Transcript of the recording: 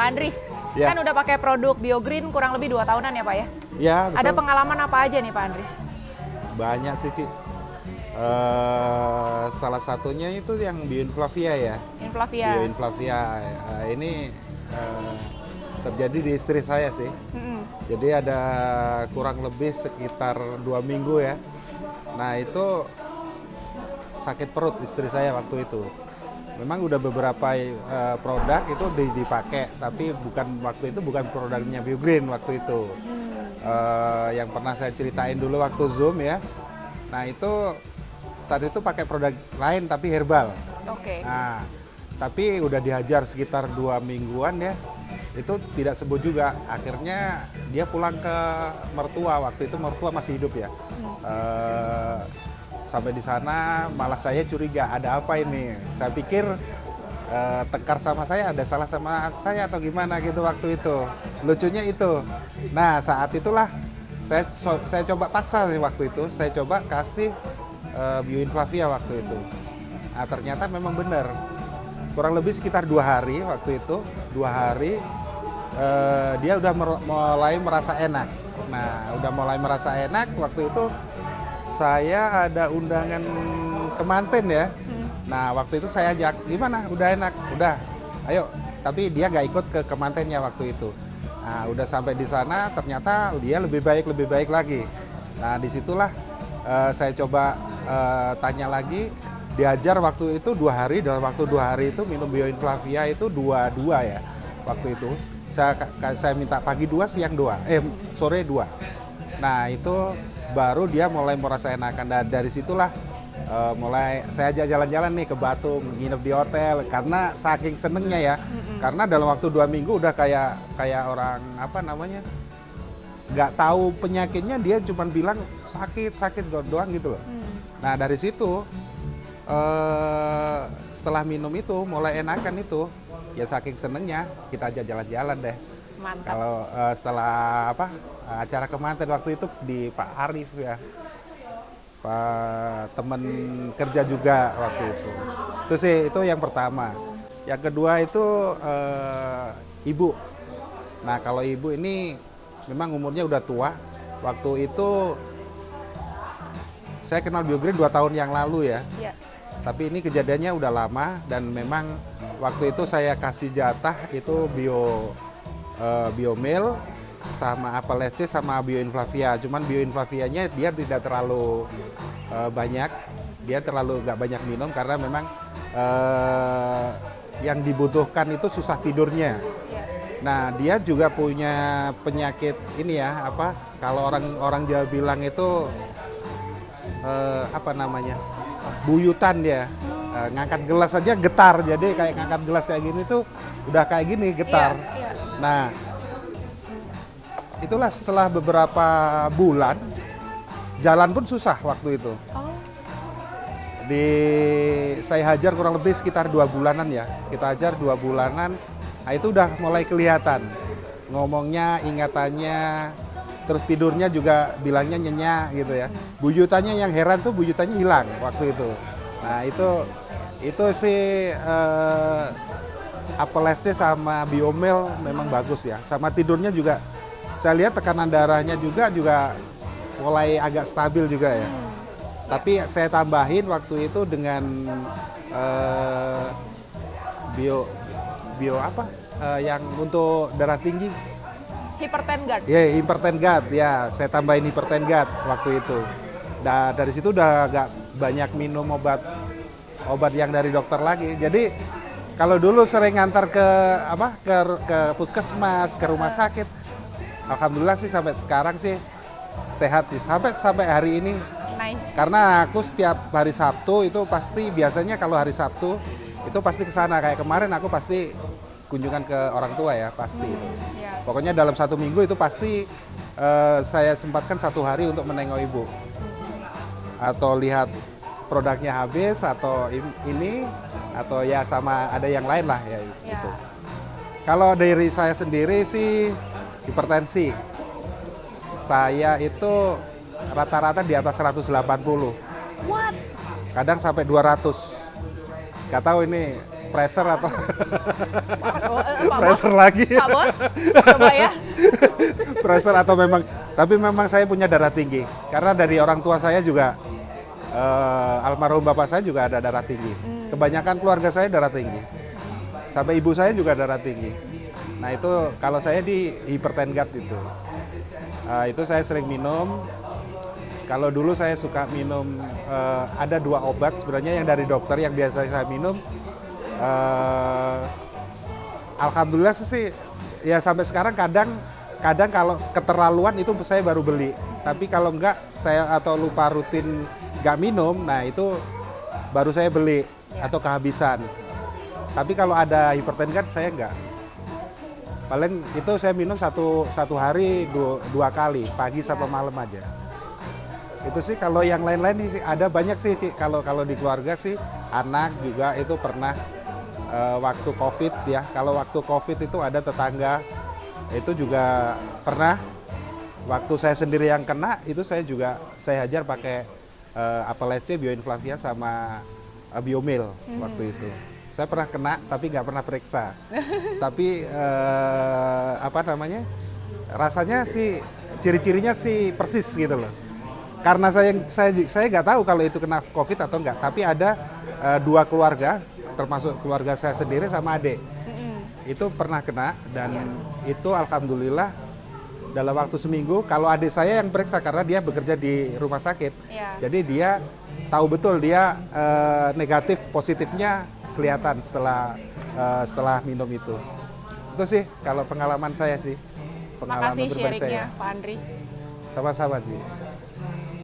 Pak Andri, Ya. kan udah pakai produk BioGreen kurang lebih 2 tahunan ya Pak ya? Ya, betul. Ada pengalaman apa aja nih Pak Andri? Banyak sih, Ci. Salah satunya itu yang Bioinflavia ya. Inflavia. Bioinflavia. Ini terjadi di istri saya sih. Mm-mm. Jadi ada kurang lebih sekitar 2 minggu ya. Nah itu sakit perut istri saya waktu itu. Memang udah beberapa produk itu dipakai, tapi waktu itu bukan produknya BioGreen waktu itu. Yang pernah saya ceritain dulu waktu Zoom ya. Nah itu saat itu pakai produk lain tapi herbal. Oke. Nah, tapi udah dihajar sekitar 2 mingguan ya, itu tidak sembuh juga. Akhirnya dia pulang ke mertua, waktu itu mertua masih hidup ya. Sampai di sana malah saya curiga ada apa ini. Saya pikir tekar sama saya, ada salah sama saya atau gimana gitu waktu itu. Lucunya itu. Nah saat itulah saya coba paksa sih waktu itu. Saya coba kasih Bioinflavia waktu itu. Nah ternyata memang benar. Kurang lebih sekitar 2 hari waktu itu. 2 hari dia udah mulai merasa enak. Nah udah mulai merasa enak waktu itu. Saya ada undangan kemanten ya. Nah waktu itu saya ajak, gimana? Udah enak? Udah, ayo. Tapi dia nggak ikut ke kemantennya waktu itu. Nah udah sampai di sana ternyata dia lebih baik lagi. Nah disitulah saya coba tanya lagi, diajar waktu itu 2 hari, dalam waktu 2 hari itu minum Bioinflavia itu 2 ya waktu itu. Saya minta pagi 2, siang 2, sore 2. Nah itu baru dia mulai merasa enakan. Dan dari situlah mulai saya ajak jalan-jalan nih ke Batu, nginep di hotel karena saking senengnya ya. Karena dalam waktu 2 minggu udah kayak orang apa namanya, nggak tahu penyakitnya, dia cuma bilang sakit doang gitu loh. Nah dari situ setelah minum itu mulai enakan itu, ya saking senengnya kita ajak jalan-jalan deh. Mantap. Kalau setelah acara kemanten waktu itu di Pak Arif ya, Pak teman kerja juga waktu itu. Itu sih itu yang pertama. Yang kedua itu ibu. Nah kalau ibu ini memang umurnya udah tua. Waktu itu saya kenal BioGreen 2 tahun yang lalu ya. Iya. Tapi ini kejadiannya udah lama dan memang waktu itu saya kasih jatah itu Biomil sama Apple SC sama Bioinflavia. Cuman Bioinflavianya dia tidak terlalu banyak, dia nggak banyak minum karena memang yang dibutuhkan itu susah tidurnya. Nah dia juga punya penyakit ini ya, apa kalau orang Jawa bilang itu apa namanya, buyutan dia. Ngangkat gelas aja getar, jadi kayak ngangkat gelas kayak gini tuh udah kayak gini getar. Iya. Nah itulah setelah beberapa bulan jalan pun susah waktu itu. Oh. Saya hajar kurang lebih sekitar 2 bulanan ya, kita hajar 2 bulanan. Nah itu udah mulai kelihatan ngomongnya, ingatannya, terus tidurnya juga bilangnya nyenyak gitu ya. Buyutannya yang heran tuh buyutannya hilang waktu itu. Nah itu sih Apple SC sama Biomil memang bagus ya. Sama tidurnya juga saya lihat tekanan darahnya juga mulai agak stabil juga ya. Tapi saya tambahin waktu itu dengan bio apa yang untuk darah tinggi. Hypertengard. Ya, Hypertengard ya, saya tambahin Hypertengard waktu itu. Nah, dari situ udah agak banyak minum obat yang dari dokter lagi. Jadi kalau dulu sering ngantar ke puskesmas, ke rumah sakit, alhamdulillah sih sampai sekarang sih sehat sih sampai hari ini. Nice. Karena aku setiap hari Sabtu itu biasanya kalau hari Sabtu itu pasti ke sana. Kayak kemarin aku pasti kunjungan ke orang tua ya, pasti. Yeah. Pokoknya dalam 1 minggu itu pasti saya sempatkan 1 hari untuk menengok ibu. Atau lihat produknya habis atau ini atau ya sama ada yang lain lah ya gitu. Kalau dari saya sendiri sih hipertensi. Saya itu rata-rata di atas 180. What? Kadang sampai 200. Gak tahu ini pressure atau Pak Bos, pressure lagi. Pak Bos, coba ya. Pressure atau memang, tapi memang saya punya darah tinggi. Karena dari orang tua saya juga, almarhum bapak saya juga ada darah tinggi. Kebanyakan keluarga saya darah tinggi. Sampai ibu saya juga darah tinggi. Nah itu kalau saya di hipertengat itu. Itu saya sering minum. Kalau dulu saya suka minum, ada 2 obat sebenarnya yang dari dokter yang biasa saya minum. Alhamdulillah sih, ya sampai sekarang kadang kalau keterlaluan itu saya baru beli. Tapi kalau enggak, saya atau lupa rutin nggak minum, nah itu baru saya beli atau kehabisan. Tapi kalau ada hipertengat saya enggak. Paling itu saya minum satu hari 2 kali, pagi sama malam aja. Itu sih. Kalau yang lain-lain sih ada banyak sih, Ci. Kalau di keluarga sih anak juga itu pernah waktu COVID ya. Kalau waktu COVID itu ada tetangga itu juga pernah. Waktu saya sendiri yang kena itu saya hajar pakai apel SC, Bioinflavia sama Biomil waktu itu. Saya pernah kena tapi nggak pernah periksa. Tapi rasanya sih ciri-cirinya sih persis gitu loh. Karena saya nggak tahu kalau itu kena COVID atau enggak. Tapi ada 2 keluarga, termasuk keluarga saya sendiri sama adik. Itu pernah kena dan itu alhamdulillah dalam waktu seminggu. Kalau adik saya yang periksa karena dia bekerja di rumah sakit. Jadi dia tahu betul dia negatif, positifnya kelihatan setelah minum itu. Itu sih kalau pengalaman saya sih. Pengalaman Makasih pribadi sharingnya saya. Pak Andri. Sama-sama, Ci.